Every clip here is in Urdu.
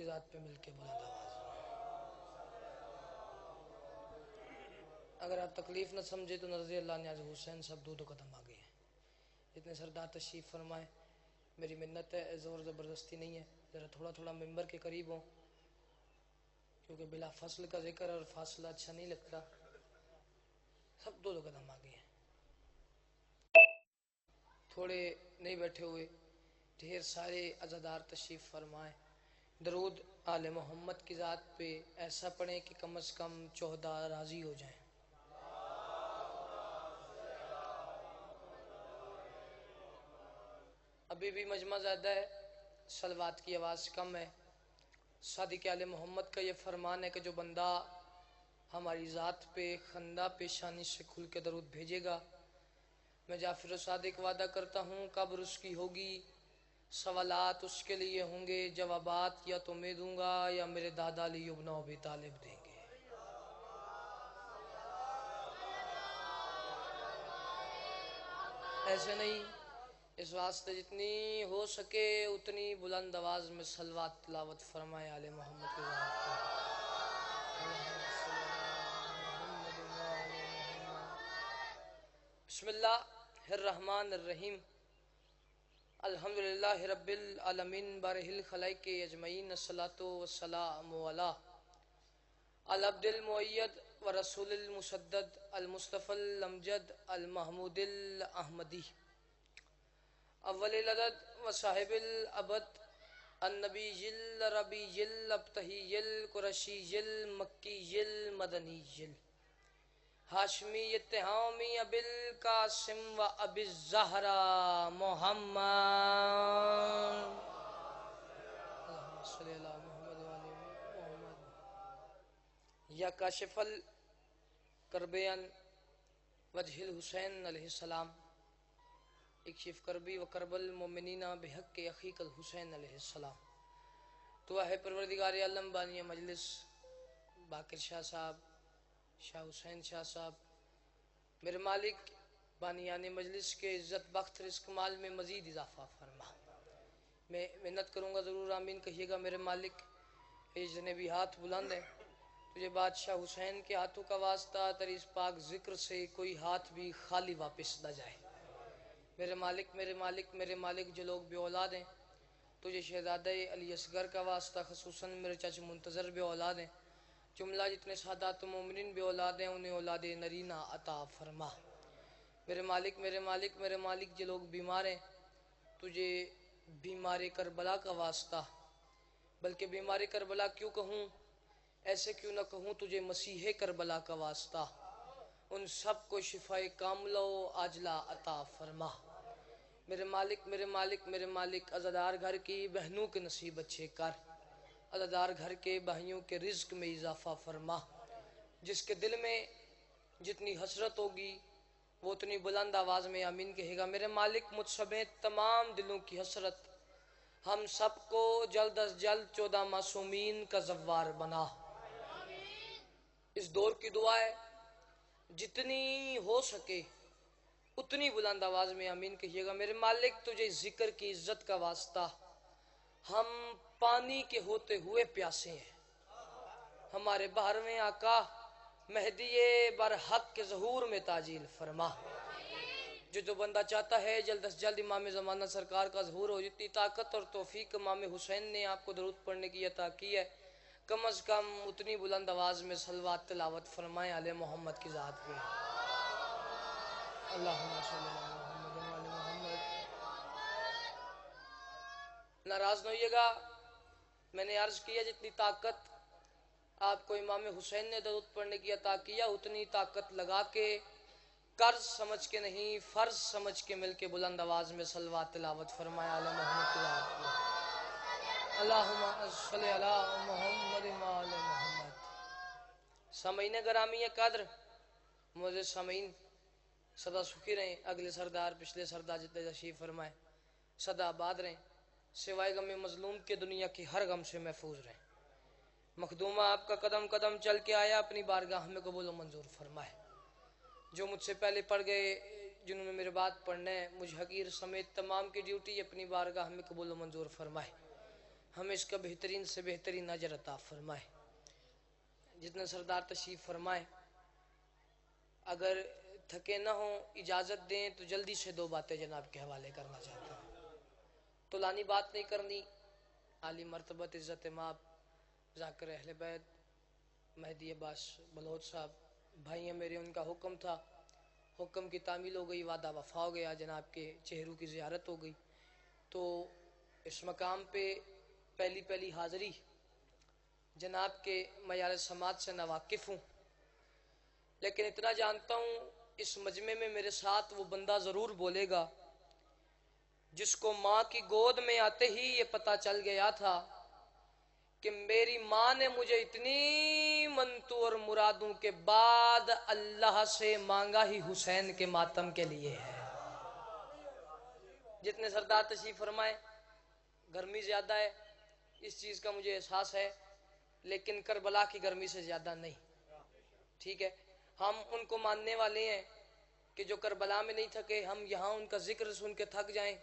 کی ذات پہ مل کے بلند آواز. اگر آپ تکلیف نہ سمجھے تو رضی اللہ عنہ حسین سب دو قدم آگے ہیں. جتنے سردار تشریف فرمائے میری منت ہے، زور زبردستی نہیں ہے، ذرا تھوڑا تھوڑا ممبر کے قریب ہوں، کیونکہ بلا فصل کا ذکر اور فاصلہ اچھا نہیں لگتا. سب دو قدم آگے ہیں. تھوڑے نہیں بیٹھے ہوئے، ڈھیر سارے عزادار تشریف فرمائے. درود آل محمد کی ذات پہ ایسا پڑھیں کہ کم از کم 14 راضی ہو جائیں. ابھی بھی مجمع زیادہ ہے، صلوات کی آواز کم ہے. صادق آل محمد کا یہ فرمان ہے کہ جو بندہ ہماری ذات پہ خندہ پیشانی سے کھل کے درود بھیجے گا، میں جعفر صادق وعدہ کرتا ہوں قبر اس کی ہوگی، سوالات اس کے لیے ہوں گے، جوابات یا تو میں دوں گا یا میرے دادا علی ابن ابی طالب دیں گے. ایسے نہیں، اس واسطے جتنی ہو سکے اتنی بلند آواز میں صلوات تلاوت فرمائے آل محمد کے ذات پہ. بسم اللہ الرحمن الرحیم. الحمدللہ رب العالمین بارہ الخلائق اجمعین، الصلاۃ والسلام علی العبد المؤید ورسول المسدد المصطفى الامجد المحمود الاحمدی اول العدد وصاحب الابد النبی الربیع الابتہی القرشی المکی المدنی ہاشمی اتہامی ابی القاسم و ابی الزہرا محمد اللہم صلی علی محمد و آل محمد. یا کاشف الکربین وجہ الحسین علیہ السلام، اکشف کربی و کرب المؤمنین بحق اخیک الحسین علیہ السلام. تو ہے پروردگار عالم بانی مجلس باقر شاہ صاحب، شاہ حسین شاہ صاحب، میرے مالک بانیان مجلس کے عزت بخت رزق مال میں مزید اضافہ فرما. میں محنت کروں گا، ضرور آمین کہیے گا. میرے مالک یہ جتنے بھی ہاتھ بلند ہیں، تجھے بادشاہ حسین کے ہاتھوں کا واسطہ، تیری اس پاک ذکر سے کوئی ہاتھ بھی خالی واپس نہ جائے. میرے مالک میرے مالک میرے مالک، جو لوگ بے اولاد ہیں تجھے شہزادہ علی اصغر کا واسطہ، خصوصاً میرے چاچا منتظر بے اولاد ہیں، جملہ جتنے سادات و مومنین بے اولاد ہیں انہیں اولاد نرینہ عطا فرما. میرے مالک میرے مالک میرے مالک، جو لوگ بیمار ہیں تجھے بیمار کربلا کا واسطہ، بلکہ بیمار کربلا کیوں کہوں، ایسے کیوں نہ کہوں، تجھے مسیح کربلا کا واسطہ، ان سب کو شفائے کاملہ و عاجلہ عطا فرما. میرے مالک میرے مالک میرے مالک، عزادار گھر کی بہنوں کے نصیب اچھے کر، عزادار گھر کے بھائیوں کے رزق میں اضافہ فرما. جس کے دل میں جتنی حسرت ہوگی وہ اتنی بلند آواز میں آمین کہے گا. میرے مالک مجھ سمیت تمام دلوں کی حسرت، ہم سب کو جلد از جلد 14 معصومین کا زوار بنا. اس دور کی دعا ہے، جتنی ہو سکے اتنی بلند آواز میں آمین کہیے گا. میرے مالک تجھے ذکر کی عزت کا واسطہ، ہم پانی کے ہوتے ہوئے پیاسے ہیں. ہمارے 12ویں آقا مہدی برحق کے ظہور میں تعجیل فرما. جو بندہ چاہتا ہے جلد از جلد امام زمانہ سرکار کا ظہور ہو، جتنی طاقت اور توفیق امام حسین نے آپ کو درود پڑھنے کی عطا کی ہے، کم از کم اتنی بلند آواز میں صلوات تلاوت فرمائیں آل محمد کی ذات پہ. اللہم صلی علی محمد و آل محمد. ناراض نہ ہوئیے گا، میں نے عرض کیا جتنی طاقت آپ کو امام حسین نے درود پڑھنے کی عطا کیا، اتنی طاقت لگا کے، قرض سمجھ کے نہیں فرض سمجھ کے مل کے بلند آواز میں صلوات تلاوت فرمایا آل محمد کی ذات پہ. اللہم صلی علی محمد و آل محمد. سامعین گرامی قدر، معزز سامعین، سدا سکھی رہیں. اگلے سردار پچھلے سردار جتنے تشریف فرمائے سدا آباد رہیں، سوائے غم مظلوم کے دنیا کی ہر غم سے محفوظ رہیں. مخدومہ آپ کا قدم قدم چل کے آیا، اپنی بارگاہ میں قبول و منظور فرمائے. جو مجھ سے پہلے پڑھ گئے، جنہوں نے میرے بعد پڑھنا ہے، مجھ حقیر سمیت تمام کی ڈیوٹی اپنی بارگاہ میں قبول و منظور فرمائے. ہمیں اس کا بہترین سے بہترین اجر عطا فرمائے۔ جتنے سردار تشریف فرمائے، اگر تھکے نہ ہوں اجازت دیں تو جلدی سے دو باتیں جناب کے حوالے کرنا چاہتا ہوں۔ طولانی بات نہیں کرنی۔ عالی مرتبت عزت مآب ذاکر اہل بیت مہدی عباس بلوچ صاحب بھائی ہیں میرے، ان کا حکم تھا، حکم کی تعمیل ہو گئی، وعدہ وفا ہو گیا، جناب کے چہروں کی زیارت ہو گئی۔ تو اس مقام پہ پہلی حاضری جناب کے معیار سماعت سے ناواقف ہوں، لیکن اتنا جانتا ہوں اس مجمع میں میرے ساتھ وہ بندہ ضرور بولے گا جس کو ماں کی گود میں آتے ہی یہ پتہ چل گیا تھا کہ میری ماں نے مجھے اتنی منتوں اور مرادوں کے بعد اللہ سے مانگا ہی حسین کے ماتم کے لیے ہے۔ جتنے سردار تشریف فرمائے، گرمی زیادہ ہے اس چیز کا مجھے احساس ہے، لیکن کربلا کی گرمی سے زیادہ نہیں، ٹھیک ہے؟ ہم ان کو ماننے والے ہیں کہ جو کربلا میں نہیں تھکے، ہم یہاں ان کا ذکر سن کے تھک جائیں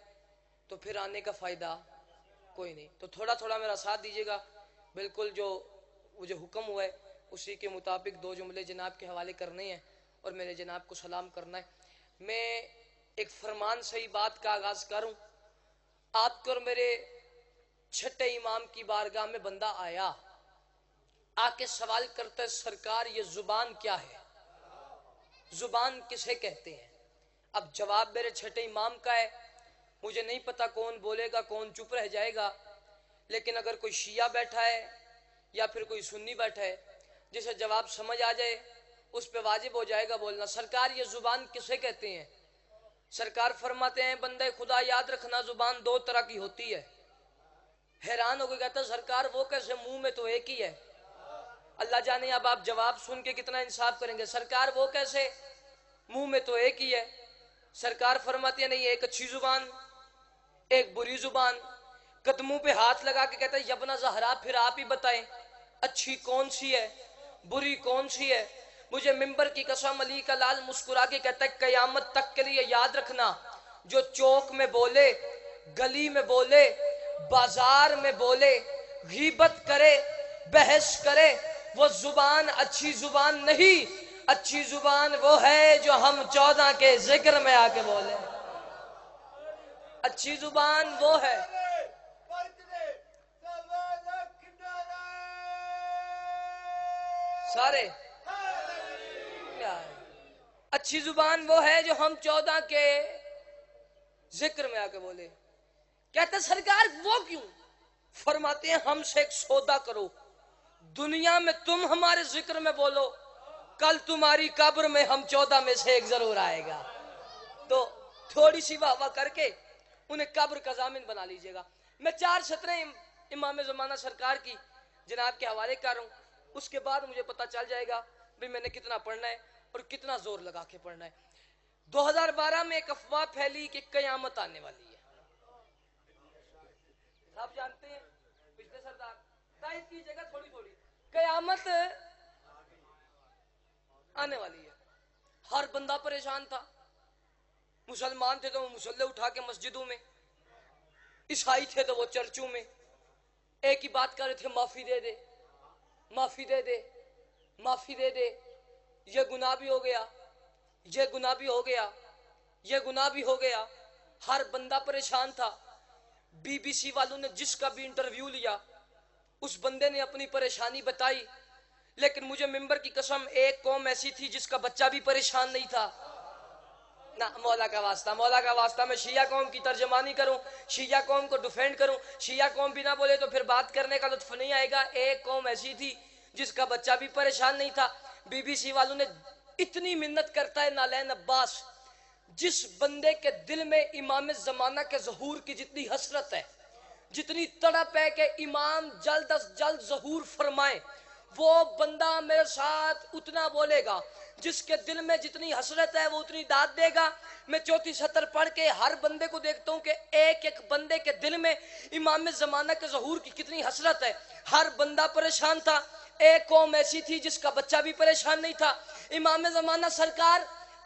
تو پھر آنے کا فائدہ کوئی نہیں۔ تو تھوڑا تھوڑا میرا ساتھ دیجیے گا، بالکل جو مجھے حکم ہوا ہے اسی کے مطابق دو جملے جناب کے حوالے کرنے ہیں اور میرے جناب کو سلام کرنا ہے۔ میں ایک فرمان سے ہی بات کا آغاز کروں۔ آپ کو اور میرے چھٹے امام کی بارگاہ میں بندہ آیا، آ کے سوال کرتا ہے سرکار یہ زبان کیا ہے، زبان کسے کہتے ہیں؟ اب جواب میرے چھٹے امام کا ہے، مجھے نہیں پتا کون بولے گا کون چپ رہ جائے گا، لیکن اگر کوئی شیعہ بیٹھا ہے یا پھر کوئی سنی بیٹھا ہے جسے جواب سمجھ آ جائے اس پہ واجب ہو جائے گا بولنا سرکار یہ زبان کسے کہتے ہیں؟ سرکار فرماتے ہیں بندے خدا یاد رکھنا زبان دو طرح کی ہوتی ہے۔ حیران ہو کے کہتا ہے سرکار وہ کیسے، منہ میں تو ایک ہی ہے۔ اللہ جانے اب آپ جواب سن کے کتنا انصاف کریں گے۔ سرکار وہ کیسے، منہ میں تو ایک ہی ہے۔ سرکار فرماتے ہیں نہیں، ایک اچھی زبان ایک بری زبان۔ قدموں پہ ہاتھ لگا کے کہتا ہے یبنا زہرا پھر آپ ہی بتائیں اچھی کون سی ہے بری کون سی ہے؟ مجھے ممبر کی قسم علی کا لال مسکرا کے کہتا ہے قیامت تک کے لیے یاد رکھنا جو چوک میں بولے، گلی میں بولے، بازار میں بولے، غیبت کرے، بحث کرے، وہ زبان اچھی زبان نہیں۔ اچھی زبان وہ ہے جو ہم 14 کے ذکر میں آ کے بولے۔ اچھی زبان وہ ہے۔ سارے اچھی زبان وہ ہے جو ہم 14 کے ذکر میں آ کے بولے۔ کہتے سرکار وہ کیوں؟ فرماتے ہیں ہم سے ایک سودا کرو، دنیا میں تم ہمارے ذکر میں بولو، کل تمہاری قبر میں ہم 14 میں سے ایک ضرور آئے گا۔ تو تھوڑی سی واہ واہ کر کے انہیں قبر کا ضامن بنا لیجئے گا۔ میں 4 سطریں امام زمانہ سرکار کی جناب کے حوالے کر رہا ہوں، اس کے بعد مجھے پتا چل جائے گا بھی میں نے کتنا پڑھنا ہے اور کتنا زور لگا کے پڑھنا ہے۔ 2012 میں ایک افواہ پھیلی کہ قیامت آنے والی ہے۔ آپ جانتے ہیں پچھلے سردار تائید کی جگہ تھوڑی تھوڑی قیامت آنے والی ہے۔ ہر بندہ پریشان تھا، مسلمان تھے تو وہ مصلے اٹھا کے مسجدوں میں، عیسائی تھے تو وہ چرچوں میں ایک ہی بات کر رہے تھے معافی دے دے معافی دے دے معافی دے دے، یہ گناہ بھی ہو گیا، یہ گناہ بھی ہو گیا، یہ گناہ بھی ہو گیا۔ ہر بندہ پریشان تھا۔ بی بی سی والوں نے جس کا بھی انٹرویو لیا اس بندے نے اپنی پریشانی بتائی، لیکن مجھے ممبر کی قسم ایک قوم ایسی تھی جس کا بچہ بھی پریشان نہیں تھا۔ نہ مولا کا واسطہ، مولا کا واسطہ میں شیعہ قوم کی ترجمانی کروں، شیعہ قوم کو ڈیفینڈ کروں، شیعہ قوم بھی نہ بولے تو پھر بات کرنے کا لطف نہیں آئے گا۔ ایک قوم ایسی تھی جس کا بچہ بھی پریشان نہیں تھا۔ بی بی سی والوں نے اتنی منت کرتا ہے نالین عباس، جس بندے کے دل میں امام زمانہ کے ظہور کی جتنی حسرت ہے، جتنی تڑپ ہے کہ امام جلد از جلد ظہور فرمائے، وہ بندہ میرے ساتھ اتنا بولے گا۔ جس کے دل میں جتنی حسرت ہے وہ اتنی داد دے گا۔ میں 34 سطر پڑھ کے ہر بندے کو دیکھتا ہوں کہ ایک ایک بندے کے دل میں امام زمانہ کے ظہور کی کتنی حسرت ہے۔ ہر بندہ پریشان تھا۔ ایک قوم ایسی تھی جس کا بچہ بھی پریشان نہیں تھا۔ امام زمانہ سرکار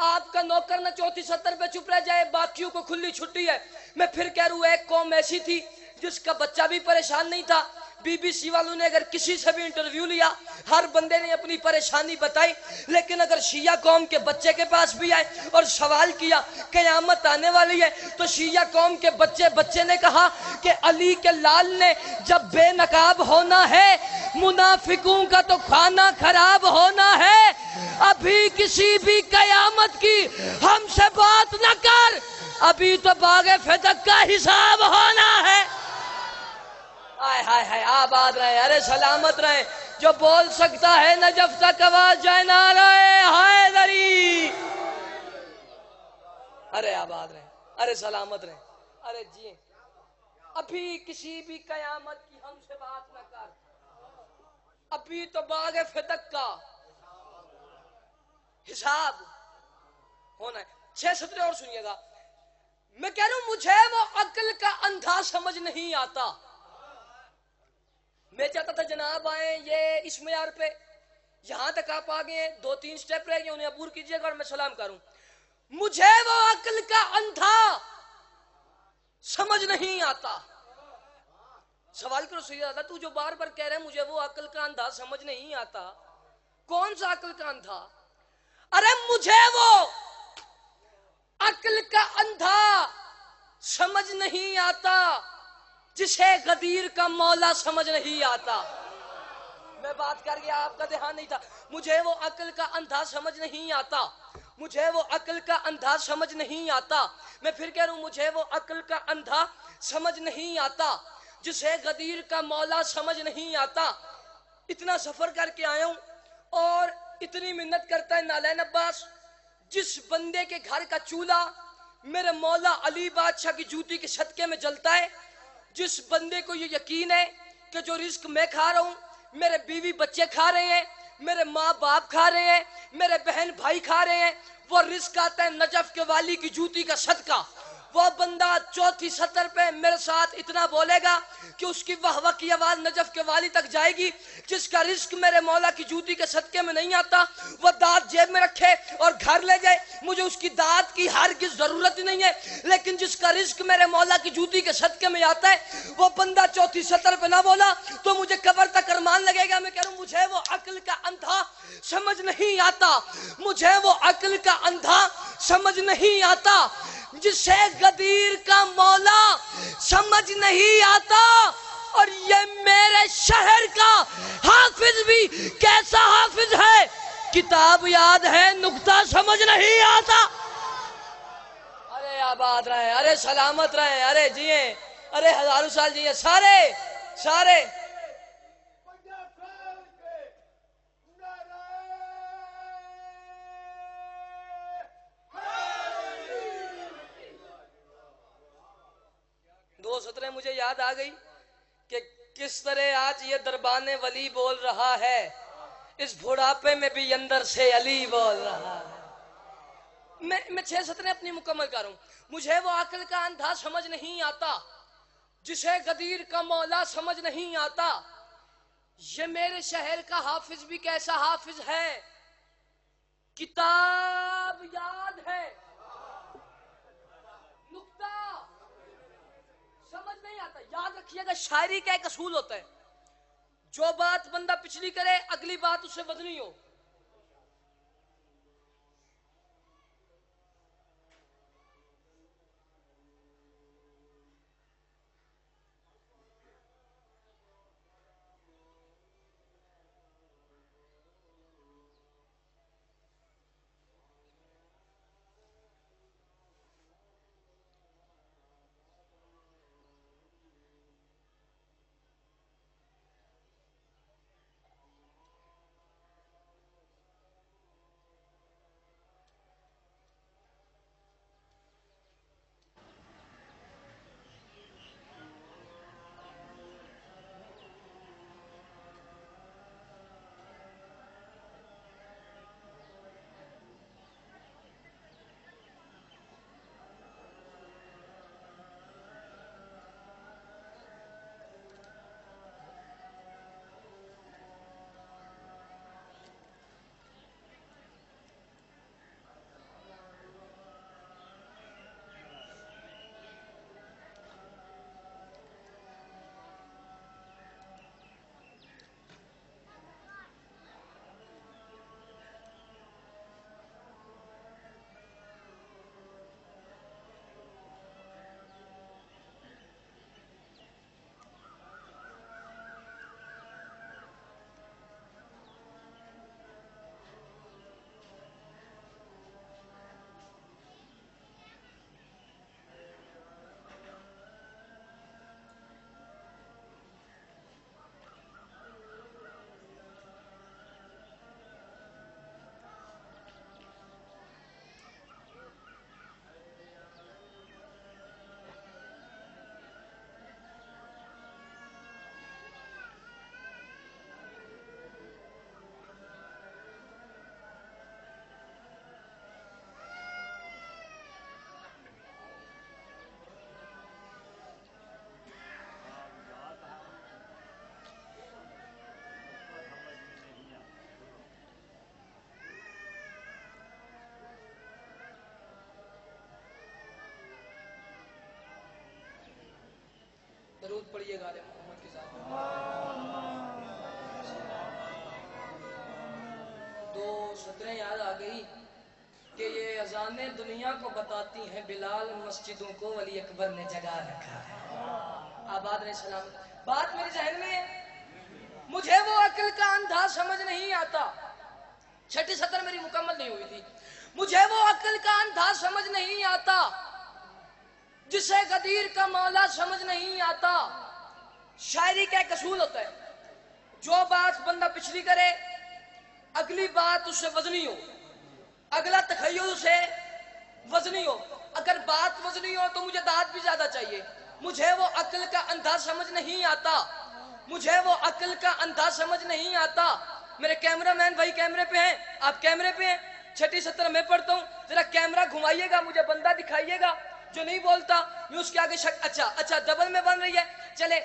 آپ کا نوکر نہ 34 سطر پہ چپ رہ جائے، باقیوں کو کھلی چھٹی ہے۔ میں پھر کہہ رہا ہوں ایک قوم ایسی تھی جس کا بچہ بھی پریشان نہیں تھا. بی بی سی والوں نے اگر کسی سے بھی انٹرویو لیا ہر بندے نے اپنی پریشانی بتائی، لیکن اگر شیعہ قوم کے بچے کے پاس بھی آئے اور سوال کیا قیامت آنے والی ہے تو شیعہ قوم کے بچے نے کہا کہ علی کے لال نے جب بے نقاب ہونا ہے منافقوں کا تو کھانا خراب ہونا ہے. ابھی کسی بھی قیامت کی ہم سے بات نہ کر، ابھی تو باغ فتق کا حساب ہونا ہے. ہائے ہائے ہائے، آباد رہے، ارے سلامت رہے. جو بول سکتا ہے نجف تک آواز جائے نعرہ حیدری. ارے آباد رہے، ارے سلامت رہے، ارے جی. ابھی کسی بھی قیامت کی ہم سے بات نہ کر، ابھی تو باغ فتق کا حساب ہونا ہے. 6 سطریں اور سنیے گا. میں کہہ رہا ہوں مجھے وہ عقل کا اندھا سمجھ نہیں آتا. میں چاہتا تھا جناب آئیں یہ اس معیار پہ، یہاں تک آپ آگئے ہیں، 2-3 سٹیپ رہ گئے انہیں عبور کیجئے گا اور میں سلام کروں. مجھے وہ عقل کا اندھا سمجھ نہیں آتا. سوال کرو سیدہ تو جو بار بار کہہ رہے ہیں مجھے وہ عقل کا اندھا سمجھ نہیں آتا، کون سا عقل کا اندھا؟ ارے مجھے وہ عقل کا اندھا سمجھ نہیں آتا جسے غدیر کا مولا سمجھ نہیں آتا. میں بات کر گیا، آپ کا دھیان نہیں تھا. مجھے وہ عقل کا اندھا سمجھ نہیں آتا، مجھے وہ عقل کا اندھا سمجھ نہیں آتا. میں پھر کہہ رہا ہوں مجھے وہ عقل کا اندھا سمجھ نہیں آتا جسے غدیر کا مولا سمجھ نہیں آتا. اتنا سفر کر کے آیا ہوں اور اتنی منت کرتا ہے نالین عباس، جس بندے کے گھر کا چولہا میرے مولا علی بادشاہ کی جوتی کے صدقے میں جلتا ہے، جس بندے کو یہ یقین ہے کہ جو رزق میں کھا رہا ہوں میرے بیوی بچے کھا رہے ہیں، میرے ماں باپ کھا رہے ہیں، میرے بہن بھائی کھا رہے ہیں، وہ رزق آتا ہے نجف کے والی کی جوتی کا صدقہ. وہ بندہ 4تھی سطر پہ میرے ساتھ اتنا بولے گا کہ اس کی واہ واہ کی آواز نجف کے والی تک جائے گی. جس کا رزق میرے مولا کی جوتی کے صدقے میں نہیں آتا وہ دانت جیب میں رکھے اور گھر لے جائے، مجھے اس کی دانت کی ہرگز ضرورت ہی نہیں ہے. لیکن جس کا رزق میرے مولا کی جوتی کے صدقے میں آتا ہے وہ بندہ 4تھی سطر پہ نہ بولا تو مجھے قبر تک ارمان لگے گا. میں کہہ رہا ہوں مجھے وہ عقل کا اندھا سمجھ نہیں آتا، مجھے وہ عقل کا اندھا سمجھ نہیں آتا جسے غدیر کا مولا سمجھ نہیں آتا. اور یہ میرے شہر کا حافظ بھی کیسا حافظ ہے، کتاب یاد ہے نکتہ سمجھ نہیں آتا. ارے آباد رہے، ارے سلامت رہے، ارے جیئے، ارے ہزاروں سال جیئے سارے سارے. دو سطریں مجھے یاد آ گئی کہ کس طرح آج یہ دربان ولی بول رہا ہے، اس بڑھاپے میں بھی اندر سے علی بول رہا ہے. میں 6 سطریں اپنی مکمل کروں. مجھے وہ عقل کا اندھا سمجھ نہیں آتا جسے غدیر کا مولا سمجھ نہیں آتا. یہ میرے شہر کا حافظ بھی کیسا حافظ ہے، کتاب یاد ہے نکتہ سمجھ نہیں آتا. یاد رکھیے گا شاعری کا ایک اصول ہوتا ہے، جو بات بندہ پچھلی کرے اگلی بات اس سے وزنی ہو. درود پڑھیے گا محمد کے ساتھ. دو سطریں یاد آ گئی کہ یہ اذانیں دنیا کو بتاتی ہیں بلال مسجدوں کو ولی اکبر نے جگا رکھا ہے. آباد نے سلام. بات میرے ذہن میں ہے، مجھے وہ عقل کا اندھا سمجھ نہیں آتا. چھٹی سطر میری مکمل نہیں ہوئی تھی. مجھے وہ عقل کا اندھا سمجھ نہیں آتا جسے غدیر کا مولا سمجھ نہیں آتا. شاعری کا ایک اصول ہوتا ہے، جو بات بندہ پچھلی کرے اگلی بات اس سے وزنی ہو، اگلا تخیل اسے وزنی ہو. اگر بات وزنی ہو تو مجھے داد بھی زیادہ چاہیے. مجھے وہ عقل کا اندھا سمجھ نہیں آتا، مجھے وہ عقل کا اندھا سمجھ نہیں آتا. میرے کیمرہ مین بھائی کیمرے پہ ہیں، آپ کیمرے پہ ہیں. چھٹی سطر میں پڑھتا ہوں، ذرا کیمرہ گھمائیے گا، مجھے بندہ دکھائیے گا جو نہیں بولتا. میں اس کے آگے شک. اچھا ڈبل میں بن رہی ہے. چلے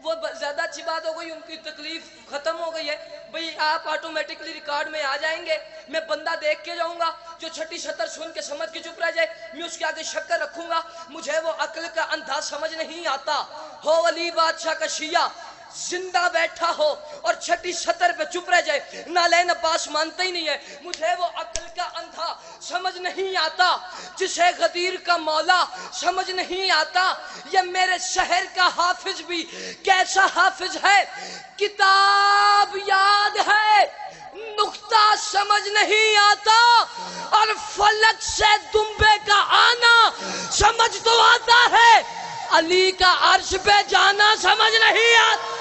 وہ زیادہ اچھی بات ہو گئی، ان کی تکلیف ختم ہو گئی ہے. بھئی آپ آٹومیٹکلی ریکارڈ میں آ جائیں گے. میں بندہ دیکھ کے جاؤں گا، جو چھٹی سطر سن کے سمجھ کے چپ رہ جائے میں اس کے آگے شکر رکھوں گا. مجھے وہ عقل کا اندھا سمجھ نہیں آتا. ہو ولی بادشاہ کا شیعہ زندہ بیٹھا ہو اور چھٹی سطر پہ چپ رہ جائے، نالین عباس مانتا ہی نہیں ہے. مجھے وہ عقل کا اندھا سمجھ نہیں آتا جسے غدیر کا مولا سمجھ نہیں آتا. یہ میرے شہر کا حافظ بھی کیسا حافظ ہے، کتاب یاد ہے نقطہ سمجھ نہیں آتا، اور فلک سے دمبے کا آنا سمجھ تو آتا ہے، علی کا عرش پہ جانا سمجھ نہیں آتا.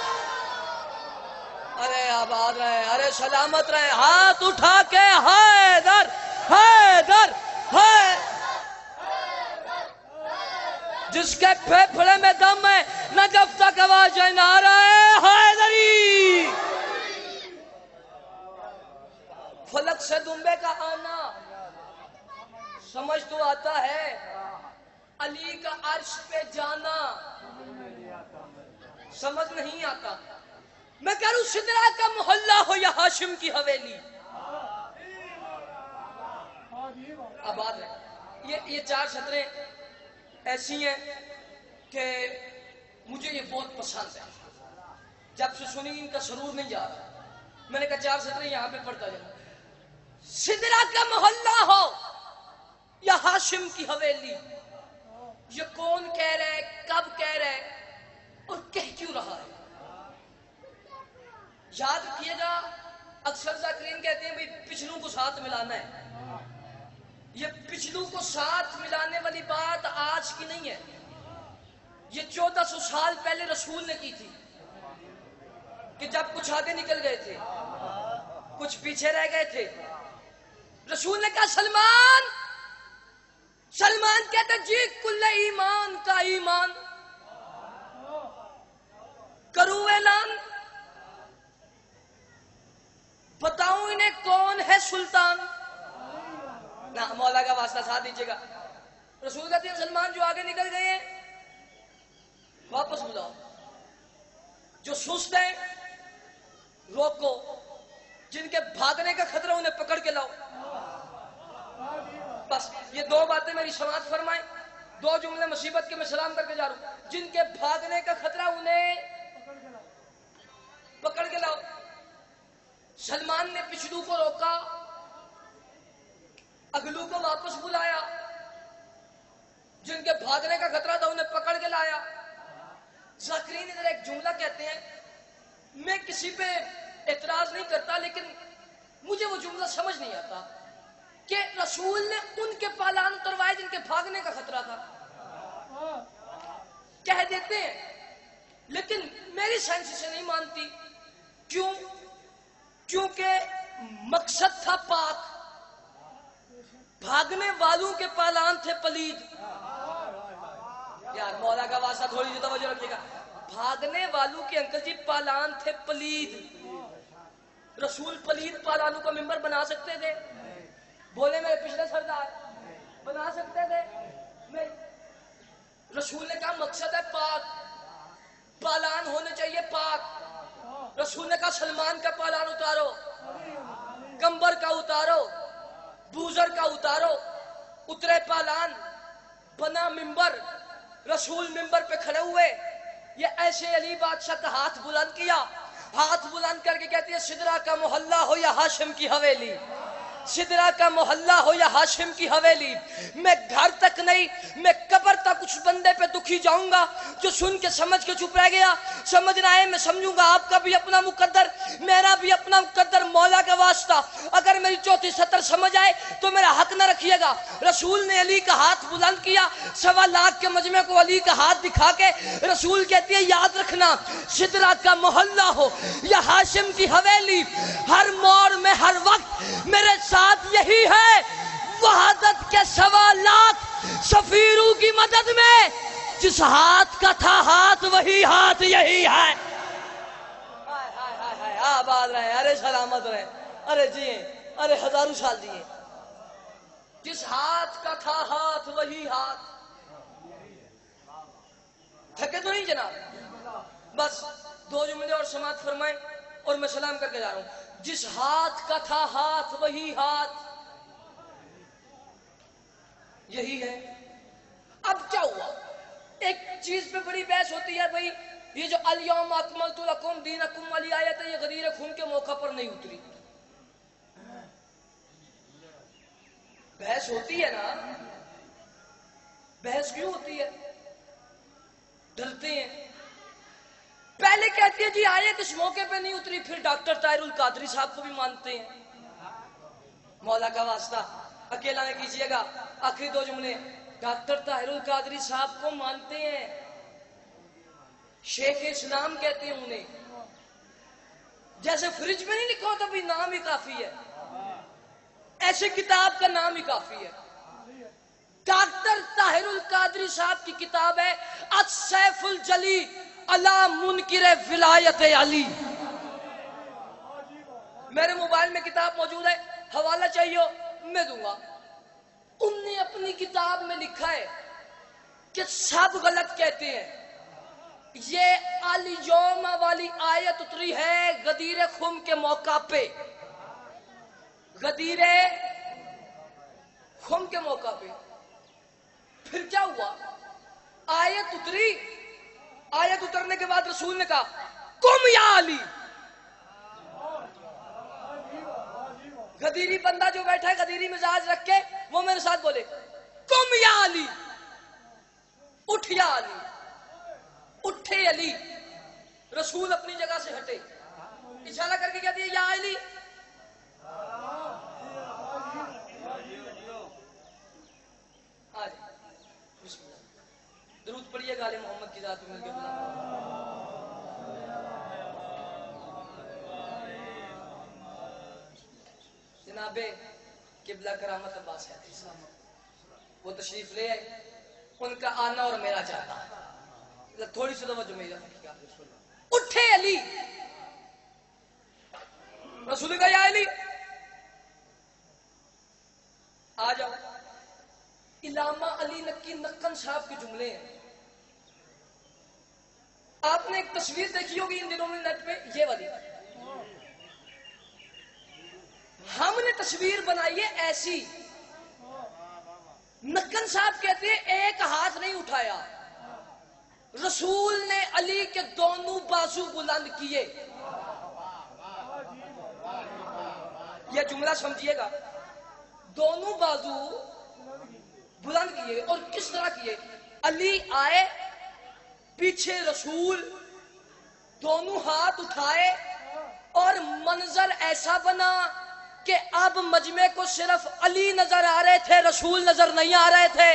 ارے آباد رہے، ارے سلامت رہے. ہاتھ اٹھا کے حیدر حیدر حیدر. جس کے پھیپھڑے میں دم ہے نجف تک آواز ہے نعرہ حیدری. فلک سے دمبے کا آنا سمجھ تو آتا ہے، علی کا عرش پہ جانا سمجھ نہیں آتا. میں کہہ رہوں سدرا کا محلہ ہو یا ہاشم کی حویلی. آباد ہے. یہ چار سطریں ایسی ہیں کہ مجھے یہ بہت پسند ہے. جب سے سنی ان کا سرور نہیں جا رہا، میں نے کہا چار سطریں یہاں پہ پڑھتا جاؤں. سدرا کا محلہ ہو یا ہاشم کی حویلی، یہ کون کہہ رہا ہے، کب کہہ رہا ہے اور کہہ کیوں رہا ہے. یاد رکھیے گا، اکثر ذاکرین کہتے ہیں بھئی پچھلوں کو ساتھ ملانا ہے. یہ پچھلوں کو ساتھ ملانے والی بات آج کی نہیں ہے، یہ 1400 سال پہلے رسول نے کی تھی. کہ جب کچھ آگے نکل گئے تھے، کچھ پیچھے رہ گئے تھے، رسول نے کہا سلمان. سلمان کہتا جی کل ایمان کا ایمان کروں اعلان، بتاؤں انہیں کون ہے سلطان. نہ مولا کا واسطہ ساتھ دیجیے گا. رسول کہتے ہیں سلمان جو آگے نکل گئے ہیں واپس بلاؤ، جو سست ہیں روکو، جن کے بھاگنے کا خطرہ انہیں پکڑ کے لاؤ. بس یہ دو باتیں میری سماعت فرمائیں. دو جملے مصیبت کے میں سلام کر کے جا رہا ہوں. جن کے بھاگنے کا خطرہ انہیں پکڑ کے لاؤ. سلمان نے پچھلو کو روکا، اگلو کو واپس بلایا. جن کے بھاگنے کا خطرہ تھا انہیں پکڑ کے لایا. ذاکرین ادھر ایک جملہ کہتے ہیں، میں کسی پہ اعتراض نہیں کرتا لیکن مجھے وہ جملہ سمجھ نہیں آتا کہ رسول نے ان کے پالان اتروائے جن کے بھاگنے کا خطرہ تھا. کہہ دیتے ہیں لیکن میری سائنس سے نہیں مانتی. کیوں؟ کیونکہ مقصد تھا پاک، بھاگنے والوں کے پالان تھے پلید. یار مولا کا واسطہ تھوڑی سی توجہ رکھیے گا. بھاگنے والوں کے انکل جی پالان تھے پلید. رسول پلید پالانوں کا ممبر بنا سکتے تھے؟ بولے میرے پچھلے سردار، بنا سکتے تھے؟ نہیں. رسول نے کہا مقصد ہے پاک، پالان ہونے چاہیے پاک. رسول نے کہا سلمان کا پالان اتارو، کمبر کا اتارو، بوزر کا اتارو. اترے پالان، بنا ممبر. رسول ممبر پہ کھڑے ہوئے، یہ ایسے علی بادشاہ کا ہاتھ بلند کیا، ہاتھ بلند کر کے کہتی ہے سدرا کا محلہ ہو یا ہاشم کی حویلی، سدرا کا محلہ ہو یا ہاشم کی حویلی، میں گھر تک نہیں میں قبر تک اس بندے پہ دکھی جاؤں گا جو سن کے سمجھ کے چپ رہ گیا۔ سمجھ رہا ہے میں سمجھوں گا آپ کا بھی اپنا مقدر، میرا بھی اپنا مقدر، مولا کا واسطہ اگر میری چوتھی سطر سمجھ آئے تو میرا حق نہ رکھیے گا۔ رسول نے علی کا ہاتھ بلند کیا، 1.25 لاکھ کے مجمع کو علی کا ہاتھ دکھا کے رسول کہتی ہے یاد رکھنا سدرا کا محلہ ہو یا ہاشم کی حویلی، ہر موڑ میں ہر وقت میرے ساتھ یہی ہے، وحدت کے 1.25 لاکھ سفیروں کی مدد میں جس ہاتھ کا تھا ہاتھ وہی ہاتھ یہی ہے۔ آباد رہے، ارے سلامت رہے، ارے جیئے، ارے ہزاروں سال جیئے۔ جس ہاتھ کا تھا ہاتھ وہی ہاتھ۔ تھکے تو نہیں جناب؟ بس 2 جملے اور سماعت فرمائیں اور میں سلام کر کے جا رہا ہوں۔ جس ہاتھ کا تھا ہاتھ وہی ہاتھ یہی ہے۔ اب کیا ہوا؟ ایک چیز پہ بڑی بحث ہوتی ہے بھئی یہ جو الیوم اکملت لکم دینکم والی آیت ہے یہ غدیر خون کے موقع پر نہیں اتری۔ بحث ہوتی ہے نا، بحث کیوں ہوتی ہے؟ ڈرتے ہیں۔ پہلے کہتی ہے جی آیت اس موقع پہ نہیں اتری، پھر ڈاکٹر طاہر القادری صاحب کو بھی مانتے ہیں۔ مولا کا واسطہ اکیلا نہ کیجئے گا، آخری 2 جملے۔ ڈاکٹر طاہر القادری صاحب کو مانتے ہیں، شیخ اسلام کہتے ہیں انہیں، جیسے فریج میں نہیں لکھا ہوتا بھی نام ہی کافی ہے، ایسے کتاب کا نام ہی کافی ہے۔ ڈاکٹر طاہر القادری صاحب کی کتاب ہے السیف الجلی علی منکر ولایت علی۔ میرے موبائل میں کتاب موجود ہے، حوالہ چاہیے میں دوں گا۔ ان نے اپنی کتاب میں لکھا ہے کہ سب غلط کہتے ہیں، یہ الیوم والی آیت اتری ہے غدیر خم کے موقع پہ، غدیر خم کے موقع پہ۔ پھر کیا ہوا؟ آیت اتری، آیت اترنے کے بعد رسول نے کہا قم یا علی۔ غدیری بندہ جو بیٹھا ہے غدیری مزاج رکھ کے وہ میرے ساتھ بولے قم یا علی، اٹھ یا علی، اٹھے علی۔ رسول اپنی جگہ سے ہٹے، اشارہ کر کے کہتے ہیں یا علی۔ آج بسم اللہ درود پڑھیے گا آل محمد کی ذات میں مل کے بنا۔ جناب قبلہ کرامت عباس حیدری صاحب وہ تشریف لے آئے، ان کا آنا اور میرا جانا، تھوڑی سی توجہ میرا رکھیے گا۔ اٹھے علی، رسول کا یا علی آ جاؤ۔ علامہ علی نقی نقن صاحب کے جملے ہیں، آپ نے ایک تصویر دیکھی ہوگی ان دنوں میں نیٹ پہ، یہ والی ہم نے تصویر بنائی ہے ایسی۔ نقن صاحب کہتے ہیں ایک ہاتھ نہیں اٹھایا، رسول نے علی کے دونوں بازو بلند کیے۔ یہ جملہ سمجھیے گا، دونوں بازو بلند کیے، اور کس طرح کیے؟ علی آئے، پیچھے رسول، دونوں ہاتھ اٹھائے، اور منظر ایسا بنا کہ اب مجمع کو صرف علی نظر آ رہے تھے، رسول نظر نہیں آ رہے تھے۔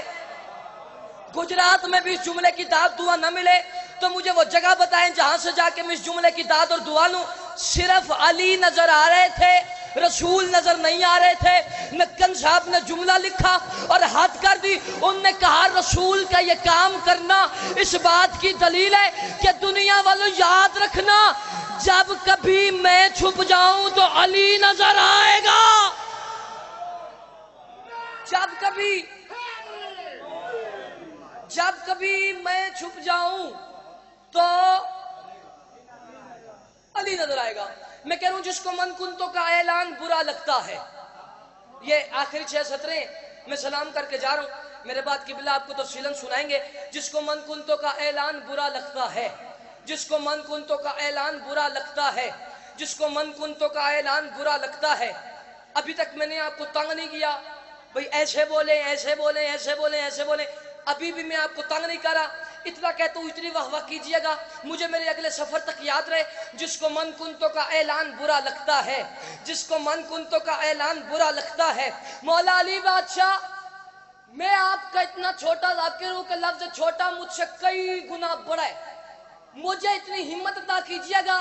گجرات میں بھی اس جملے کی داد دعا نہ ملے تو مجھے وہ جگہ بتائیں جہاں سے جا کے میں اس جملے کی داد اور دعا لوں۔ صرف علی نظر آ رہے تھے، رسول نظر نہیں آ رہے تھے۔ نقن صاحب نے جملہ لکھا اور حد کر دی، ان نے کہا رسول کا یہ کام کرنا اس بات کی دلیل ہے کہ دنیا والوں یاد رکھنا جب کبھی میں چھپ جاؤں تو علی نظر آئے گا، جب کبھی میں چھپ جاؤں تو علی نظر آئے گا۔ میں کہہ رہا ہوں جس کو من کنتوں کا اعلان برا لگتا ہے، یہ آخری 6 سطریں میں سلام کر کے جا رہا ہوں، میرے بعد قبلہ آپ کو تفصیلاً سنائیں گے۔ جس کو من کنتوں کا اعلان برا لگتا ہے جس کو من کنتوں کا اعلان برا لگتا ہے، جس کو من کنتوں کا اعلان برا لگتا ہے. ابھی تک میں نے آپ کو تنگ نہیں کیا بھئی ایسے بولیں ایسے بولیں ایسے بولیں ایسے بولیں، ابھی بھی میں آپ کو تنگ نہیں کر رہا. اتنا کہتا ہوں اتنی واہ واہ کیجئے گا مجھے میرے اگلے سفر تک یاد رہے. جس کو من کنتوں کا اعلان برا لگتا ہے، جس کو من کنتوں کا اعلان برا لگتا ہے. مولا علی بادشاہ، میں آپ کا اتنا چھوٹا ذاکر ہوں کہ لفظ چھوٹا مجھ سے کئی گنا بڑا ہے. مجھے اتنی ہمت عطا کیجئے گا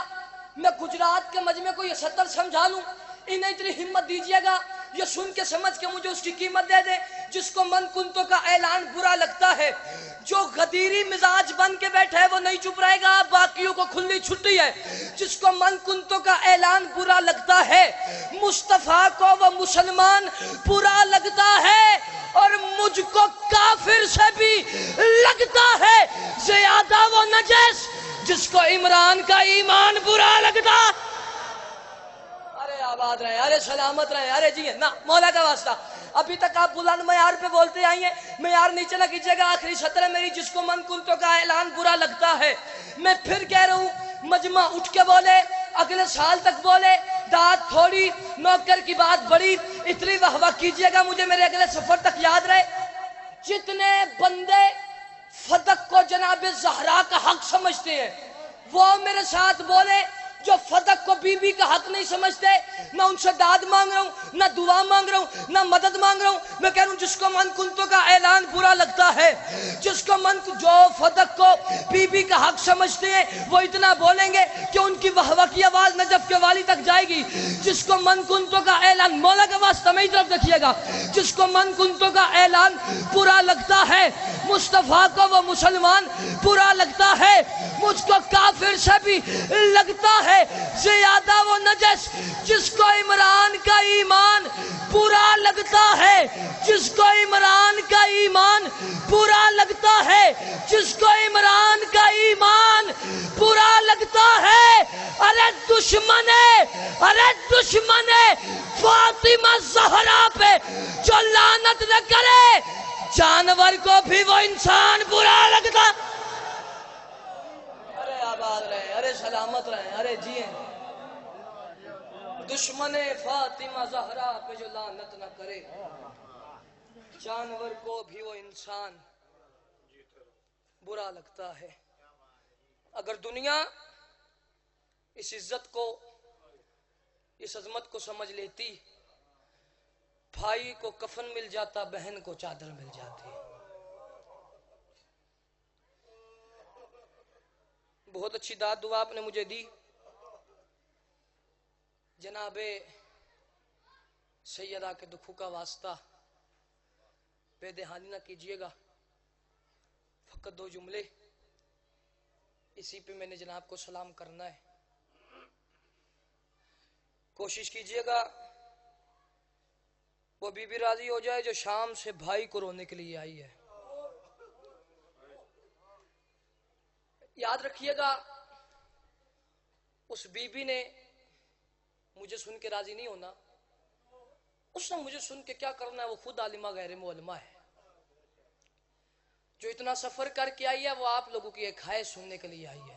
میں گجرات کے مجمع کو یہ سطر سمجھا لوں. انہیں اتنی ہمت دیجئے گا یہ سن کے سمجھ کے مجھے اس کی قیمت دے دے. جس کو من کنتوں کا اعلان برا لگتا ہے، جو غدیری مزاج بن کے بیٹھا ہے وہ نہیں چپ رہے گا، باقیوں کو کھلی چھٹی ہے. جس کو من کنتوں کا اعلان برا لگتا ہے، مصطفیٰ کو وہ مسلمان برا لگتا ہے، اور مجھ کو کافر سے بھی لگتا ہے زیادہ وہ نجس جس کو عمران کا ایمان برا لگتا. ارے آباد رہے، ارے سلامت رہے، ارے جی نا مولا کا واسطہ. ابھی تک آپ بلند معیار پہ بولتے آئی ہیں، معیار نیچے نہ کیجئے گا. آخری سطر ہے میری، جس کو من کنتوں کا اعلان برا لگتا ہے. میں پھر کہہ رہا ہوں مجمع اٹھ کے بولے، اگلے سال تک بولے، داد تھوڑی نوکر کی بات بڑی. اتنی واہ واہ کیجئے گا مجھے میرے اگلے سفر تک یاد رہے. جتنے بندے فدق کو جناب زہرا کا حق سمجھتے ہیں وہ میرے ساتھ بولے. جو فدق کو بی بی کا حق نہیں سمجھتے، نہ ان سے داد مانگ رہا ہوں، نہ دعا مانگ رہا ہوں، نہ مدد مانگ رہا ہوں. میں کہہ رہا ہوں جس کو من کنتوں کا اعلان برا لگتا ہے، جس کو جو فدق کو بی بی کا حق سمجھتے ہیں وہ اتنا بولیں گے کہ ان کی واہ واہ کی آواز نجف کے والی تک جائے گی. جس کو من کنتوں کا اعلان، مولا کا واسطہ میری طرف دیکھیے گا، جس کو من کنتوں کا اعلان برا لگتا ہے، مصطفیٰ کو وہ مسلمان برا لگتا ہے، مجھ کو کافر سے بھی لگتا ہے زیادہ وہ نجس جس کو عمران کا ایمان برا لگتا ہے، جس کو عمران کا ایمان برا لگتا ہے، جس کو عمران کا ایمان برا لگتا ہے. ارے دشمن ہے، ارے دشمن ہے فاطمہ زہرا پہ جو لعنت نہ کرے، جانور کو بھی وہ انسان برا لگتا. ارے آباد رہے، ارے سلامت رہے، ارے جیئیں. دشمن فاطمہ زہرا پہ جو لعنت نہ کرے، جانور کو بھی وہ انسان برا لگتا ہے. اگر دنیا اس عزت کو، اس عظمت کو سمجھ لیتی، بھائی کو کفن مل جاتا، بہن کو چادر مل جاتی. بہت اچھی داد دعا آپ نے مجھے دی. جناب سیدہ کے دکھوں کا واسطہ بے دہانی نہ کیجئے گا. فقط 2 جملے اسی پہ میں نے جناب کو سلام کرنا ہے. کوشش کیجئے گا وہ بی بی راضی ہو جائے جو شام سے بھائی کو رونے کے لیے آئی ہے. یاد رکھیے گا اس بی بی نے مجھے سن کے راضی نہیں ہونا. اس نے مجھے سن کے کیا کرنا ہے، وہ خود عالمہ غیر معلمہ ہے. جو اتنا سفر کر کے آئی ہے وہ آپ لوگوں کی ایک خواہش سننے کے لیے آئی ہے.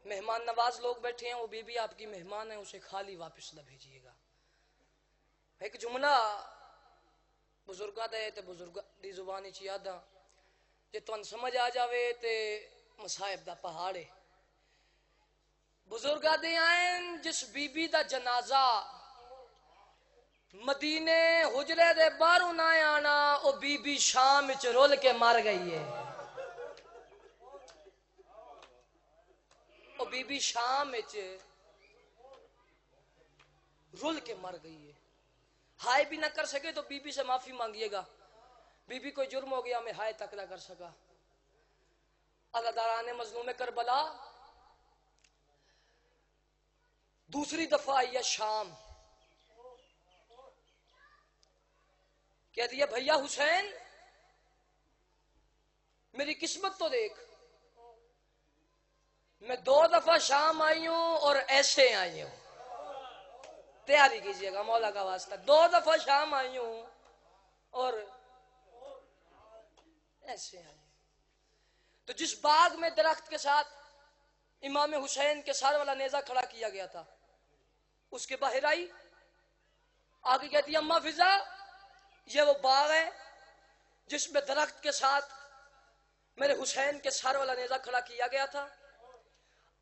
مہمان نواز لوگ بیٹھے ہیں، وہ بی بی آپ کی مہمان ہے، اسے خالی واپس نہ بھیجیے گا. ایک جملہ بزرگاں دے تے بزرگاں دی زبانی چ یاد آ جے تن سمجھ آ جاوے تے مصائب دا پہاڑ ہے. بزرگاں دے آئیں جس بی بی دا جنازہ مدینے حجرے دے باہروں نہ آنا، او بی بی شام وچ رول کے مر گئی ہے. او بی بی شام وچ رول کے مر گئی ہے. ہائے بھی نہ کر سکے تو بی بی سے معافی مانگیے گا. بی بی کوئی جرم ہو گیا میں ہائے تک نہ کر سکا. عزاداران مظلوم کربلا دوسری دفعہ آئی ہے شام. کہہ دیا بھیا حسین میری قسمت تو دیکھ، میں 2 دفعہ شام آئی ہوں اور ایسے آئی ہوں. تیاری کیجئے گا مولا کا واسطہ. 2 دفعہ شام آئی ہوں اور ایسے آئی ہوں. تو جس باغ میں درخت کے ساتھ امام حسین کے سر والا نیزہ کھڑا کیا گیا تھا اس کے باہر آئی، آگے کہتی ہے اماں فضا یہ وہ باغ ہے جس میں درخت کے ساتھ میرے حسین کے سر والا نیزہ کھڑا کیا گیا تھا۔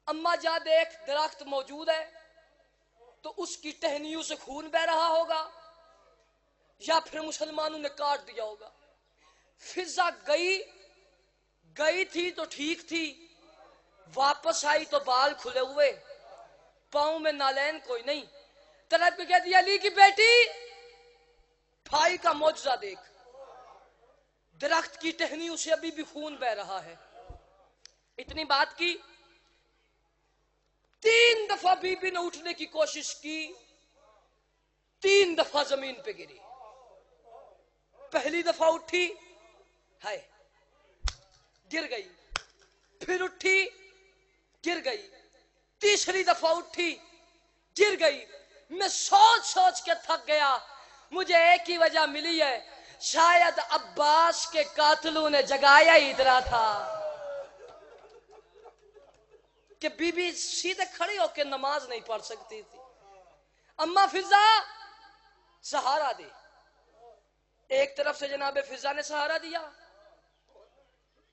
اماں جا دیکھ درخت موجود ہے تو اس کی ٹہنیوں سے خون بہ رہا ہوگا یا پھر مسلمانوں نے کاٹ دیا ہوگا۔ فضا گئی تھی تو ٹھیک تھی، واپس آئی تو بال کھلے ہوئے، پاؤں میں نالین کوئی نہیں۔ طلب کہہ دیا علی کی بیٹی بھائی کا معجزہ دیکھ، درخت کی ٹہنیوں سے ابھی بھی خون بہ رہا ہے۔ اتنی بات کی، 3 دفعہ بی بی نے اٹھنے کی کوشش کی، 3 دفعہ زمین پہ گری۔ پہلی دفعہ اٹھی، ہائے گر گئی، پھر اٹھی گر گئی، تیسری دفعہ اٹھی گر گئی۔ میں سوچ کے تھک گیا، مجھے ایک ہی وجہ ملی ہے، شاید عباس کے قاتلوں نے جگایا ہی اتنا تھا کہ بی بی سیدھے کھڑی ہو کے نماز نہیں پڑھ سکتی تھی۔ اماں فضا سہارا دے، ایک طرف سے جناب فضا نے سہارا دیا،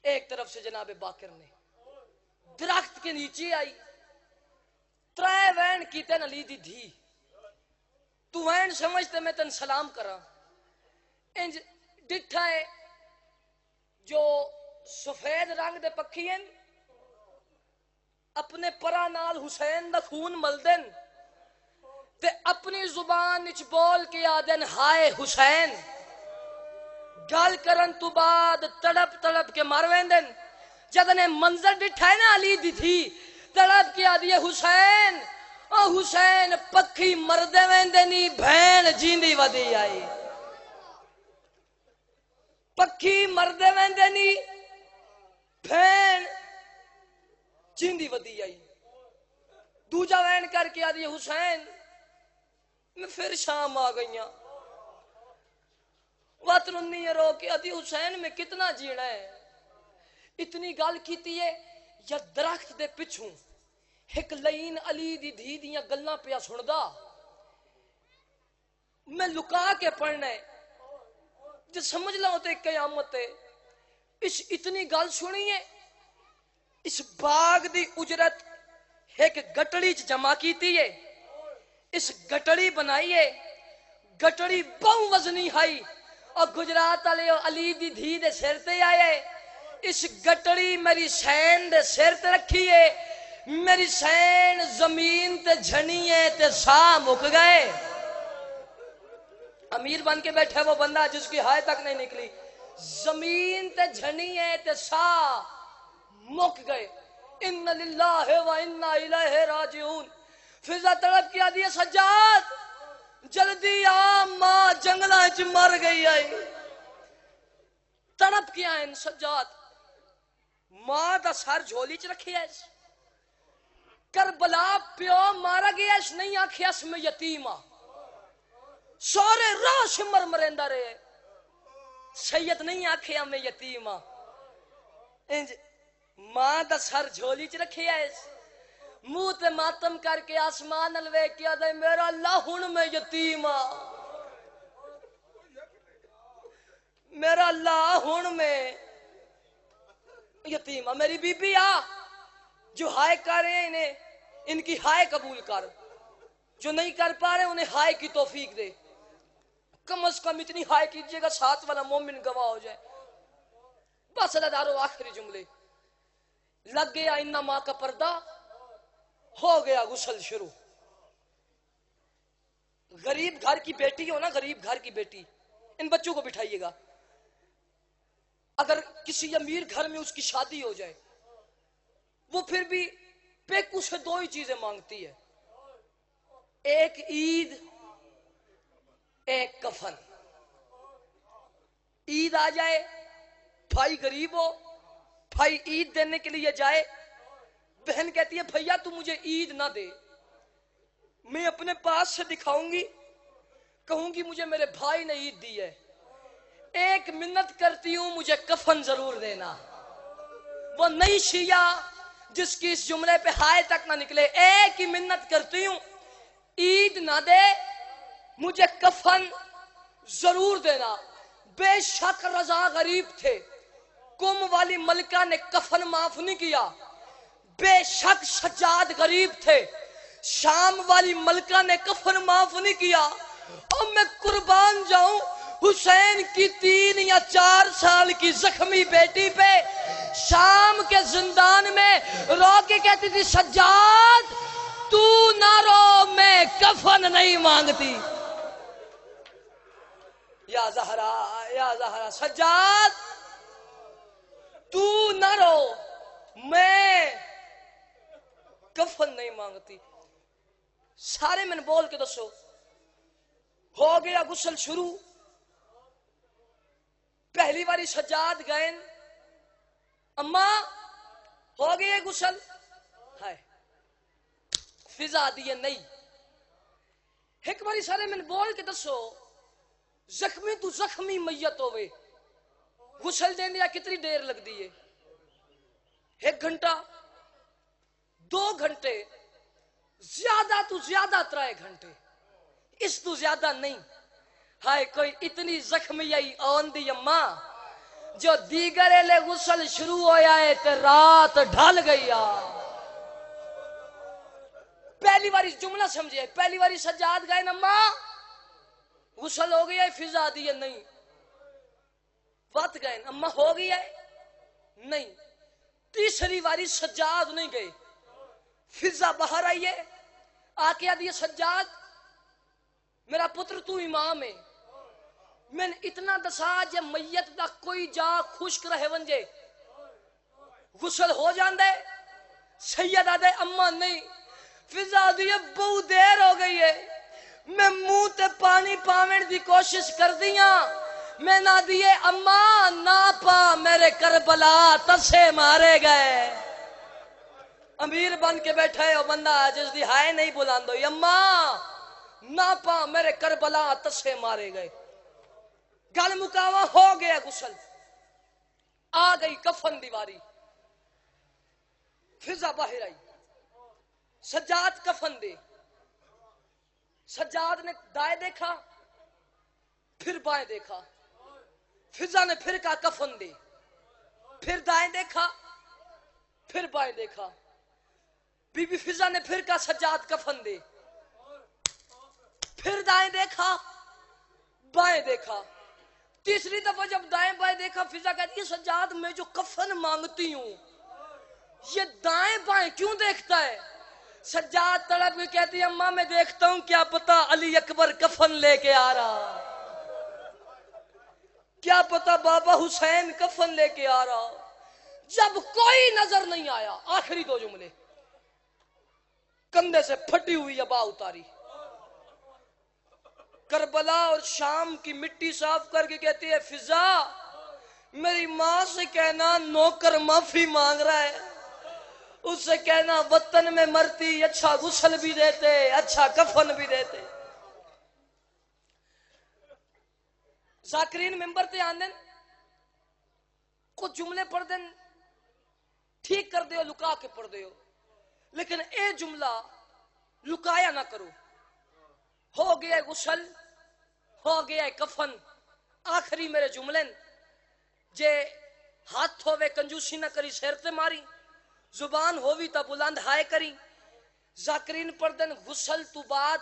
ایک طرف سے جناب باقر نے۔ درخت کے نیچے آئی، 3 وین کیتے نہ لی دی دھی، تو وین سمجھتے میں تن سلام کرا، انج ڈٹھا ہے جو سفید رنگ دے پکھی ہیں اپنے پرا نال حسین دا خون ملدن تے اپنی زبان اچ بول کے آدن ہائے حسین، گل کرن تو بعد تڑپ کے مر ویندن۔ جد نے منظر ڈٹھا ہے نا علی دی تھی، تڑپ کے آدھی حسین، او حسین پکھی مردے ویندنی بھین جیندی ودی آئی، پکھی مردے ویندنی بھین جیندی ودی آئی۔ دوجا وین کر کے آدھی حسین میں پھر شام آ گئیاں، وطرنی رو کے آدھی حسین میں کتنا جینا ہے۔ اتنی گل کیتی ہے یا درخت دے پچھوں ایک لین علی دی دھی دیاں گلاں پیا سندا، میں لکا کے پڑھنا ہے جو سمجھ لو تے قیامت ہے۔ اس اتنی گل سنی ہے، اس باغ دی اجرت ایک گٹڑی جمع کیتی ہے، اس گٹڑی بنائی ہے، گٹڑی بہو وزنی ہائی اور گجرات والے علی دی دھی دے سر تے آئے، اس گٹڑی میری سین دے سر تے رکھی ہے، میری سین زمین تے جھنی ہے تے ساہ مک گئے۔ امیر بن کے بیٹھے وہ بندہ جس کی ہائے تک نہیں نکلی، زمین تے جھنی ہے تے ساہ مک گئے۔ ان للہ و انا الیہ راجعون۔ فضا تڑپ کیا دیا سجاد جلدی آ، ماں جنگلہ چ مر گئی آئی۔ تڑپ کیا ہے سجاد، ماں دا سر جھولی چ رکھی ہے، کربلا پیو مارا گیا اس نہیں آکھیا اس میں یتیم آ، سورے راہ سے مرندہ رہے، سید نہیں آکھیا میں یتیم آ، انج ماں دا سر جھولی چ رکھی ہے، منہ تے ماتم کر کے آسمان نل ویکھ کے آدھے میرا اللہ ہن میں یتیم آ، میرا اللہ ہن میں یتیم آ۔ میری بی بی آ جو ہائے کر رہے ہیں انہیں ان کی ہائے قبول کر، جو نہیں کر پا رہے انہیں ہائے کی توفیق دے، کم از کم اتنی ہائے کیجئے گا ساتھ والا مومن گواہ ہو جائے۔ بس اللہ دارو آخری جملے لگ گیا انہ ماں کا پردہ، ہو گیا غسل شروع۔ غریب گھر کی بیٹی ہو نا، غریب گھر کی بیٹی، ان بچوں کو بٹھائیے گا، اگر کسی امیر گھر میں اس کی شادی ہو جائے وہ پھر بھی پیکو سے 2 ہی چیزیں مانگتی ہے، ایک عید ایک کفن۔ عید آ جائے، بھائی غریب ہو، بھائی عید دینے کے لیے جائے، بہن کہتی ہے بھیا تو مجھے عید نہ دے، میں اپنے پاس سے دکھاؤں گی، کہوں گی مجھے میرے بھائی نے عید دی ہے، ایک منت کرتی ہوں مجھے کفن ضرور دینا۔ وہ نئی شیعہ جس کی اس جملے پہ ہائے تک نہ نکلے، ایک ہی منت کرتی ہوں، عید نہ دے مجھے کفن ضرور دینا۔ بے شک رضا غریب تھے، کم والی ملکہ نے کفن معاف نہیں کیا، بے شک سجاد غریب تھے، شام والی ملکہ نے کفن معاف نہیں کیا، اور میں قربان جاؤں حسین کی 3 یا 4 سال کی زخمی بیٹی پہ شام کے زندان میں رو کے کہتی تھی سجاد تو نہ رو، میں کفن نہیں مانگتی۔ یا زہرا سجاد تو نہ رو، میں کفن نہیں مانگتی۔ سارے میں بول کے دسو، ہو گیا غسل شروع، پہلی باری سجاد گئے، اماں ہو گئے غسل، ہائے فضا دیے نہیں۔ ایک باری سارے میں بول کے دسو، زخمی تو زخمی میت ہوئے، غسل دین دیا کتنی دیر لگ دی ہے؟ 1 گھنٹہ، 2 گھنٹے، زیادہ تو زیادہ 3 گھنٹے، اس تو زیادہ نہیں۔ ہائے کوئی اتنی زخمی آئی آن دی اماں جو دیگر لے غسل شروع ہویا ہے تے رات ڈھل گئی آ۔ پہلی باری جملہ سمجھے، پہلی باری سجاد گئے اماں غسل ہو گیا ہے، فضا دی نہیں، وقت گئے اماں ہو گیا ہے نہیں، تیسری باری سجاد نہیں گئے، فضا باہر آئیے آکے آدھی سجاد میرا پتر تو امام ہے، میں نے اتنا دسا جے میت دا کوئی جا خشک رہے ونجے غسل ہو جاندے، سید آدھے اماں نہیں، فضا دیئے بہو دیر ہو گئی ہے، میں منہ تے پانی پاویں دی کوشش کر دیاں، میں نہ دیئے اماں نہ پا میرے کربلا تسے مارے گئے۔ امیر بن کے بیٹھے ہو بندہ جس دی ہائے نہیں بلاندو، اماں نہ پا میرے کربلا تسے مارے گئے۔ گل مکاوا ہو گیا غسل، آ گئی کفن دیواری، فضا باہر آئی، سجاد کفن دے، سجاد نے دائیں دیکھا پھر بائیں دیکھا، فضا نے پھر کہا کفن دے، پھر دائیں دیکھا پھر بائیں دیکھا، بی بی فضا نے پھر کہا سجاد کفن دے، پھر دائیں دیکھا بائیں دیکھا، تیسری دفعہ جب دائیں بائیں دیکھا فضا کہتی ہے سجاد میں جو کفن مانگتی ہوں یہ دائیں بائیں کیوں دیکھتا ہے؟ سجاد تڑپ کے کہتی ہے اماں میں دیکھتا ہوں کیا پتا علی اکبر کفن لے کے آ رہا، کیا پتا بابا حسین کفن لے کے آ رہا۔ جب کوئی نظر نہیں آیا، آخری 2 جملے، کندھے سے پھٹی ہوئی ابا اتاری، کربلا اور شام کی مٹی صاف کر کے کہتی ہے فضا میری ماں سے کہنا نوکر معافی مانگ رہا ہے، اس سے کہنا وطن میں مرتی اچھا غسل بھی دیتے اچھا کفن بھی دیتے۔ ذاکرین ممبر تے آندن کچھ جملے پڑھ دن ٹھیک کر دیو لکا کے پڑھ دیو، لیکن اے جملہ لکایا نہ کرو۔ ہو گیا غسل، ہو گیا کفن، آخری میرے جملے جے ہاتھ ہووے کنجوسی نہ کری سیر تے ماری، زبان ہووی تا بلند ہائے کری۔ ذاکرین پردن غسل تو بعد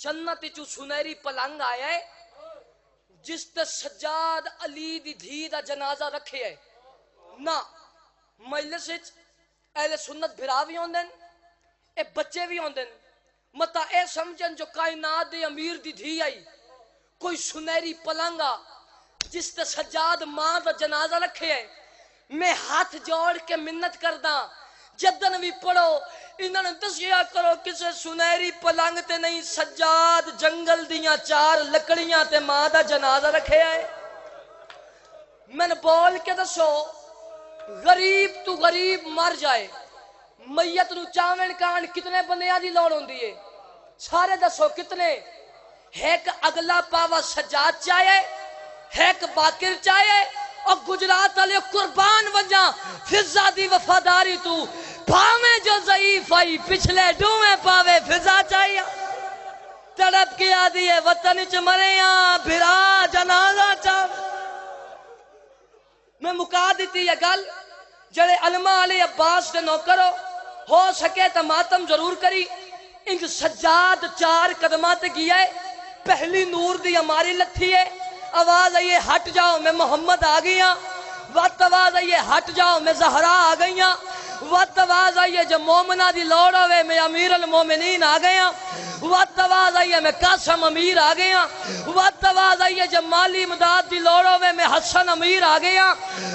جنت چو سنہری پلنگ آیا ہے جس تے سجاد علی دی دھی دا جنازہ رکھے ہے نا، مجلس وچ اہل سنت بھرا بھی ہوندن، اے بچے بھی ہوندن، متا اے سمجھن جو کائنات دے امیر دی دھی آئی کوئی سنہری پلنگا جس تے سجاد ماں دا جنازہ رکھے ہے۔ میں ہاتھ جوڑ کے منت کردہ جدن بھی پڑھو انہوں نے دسیا کرو کسے سنہری پلنگ تے نہیں، سجاد جنگل دیاں 4 لکڑیاں تے ماں دا جنازہ رکھے ہے۔ میں نے بول کے دسو غریب تو غریب مر جائے میت نو چاول کان کتنے بندیاں دی لوڑ ہوندی ہے؟ سارے دسو کتنے؟ ایک اگلا پاوا سجاد چاہے، ایک باقر چاہے، اور گجرات والے قربان وجا فضا دی وفاداری تو بھاویں جو ضعیف آئی پچھلے ڈویں پاوے فضا چاہیے تڑپ کے آدھی ہے وطن چ مریاں بھرا جنازہ چاہے میں مکا دیتی یہ گل جڑے علماء علی عباس دے نوکرو ہو سکے تو ماتم ضرور کری انج سجاد 4 قدمات گیا ہے پہلی نور دی ہماری لتھی ہے آواز آئیے ہٹ جاؤ میں محمد آ گیا وقت آواز آئیے ہٹ جاؤ میں زہرا آ گیا وقت آواز آئیے جو مومنہ دی لوڑ ہوئے میں امیر المومنین آ گیا وقت آواز آئیے میں قاسم امیر آ گیا وقت آواز آئیے جو مالی امداد دی لوڑ ہوئے میں حسن امیر آ گیا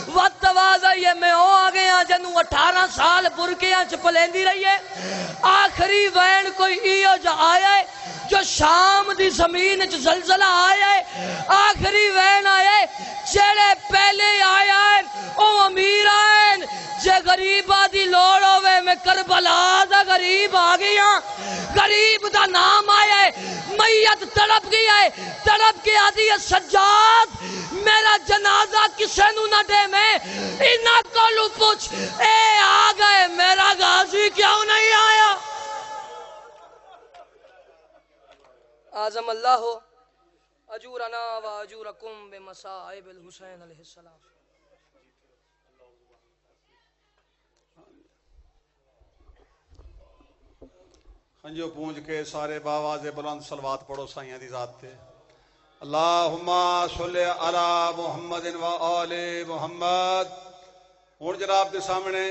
وقت آواز آئیے میں او آ گیا جنوں 18 سال برکیاں چپلیندی رہی ہے آخری وین کوئی ایو جو آیا ہے جو شام دی زمین چ زلزلہ آیا ہے آخری وین آیا ہے جڑے پہلے آیا ہے او امیر آئے جے غریبہ دی لوڑ ہوئے میں کربلا دا غریب آ گیا غریب دا نام آیا ہے میت تڑپ گیا ہے تڑپ کے آدھی ہے سجاد میرا جنازہ کسے نو نہ دے میں انہاں کو لو پوچھ اے آ گئے میرا غازی کیوں نہیں آیا اعظم اللہ اجورنا و اجورکم بمصائب الحسین علیہ السلام ہنجو پونج کے سارے باواز بلند صلوات پڑھو سائیاں دی ذات تے اللہم صلی علی محمد و آل محمد اور جناب دے سامنے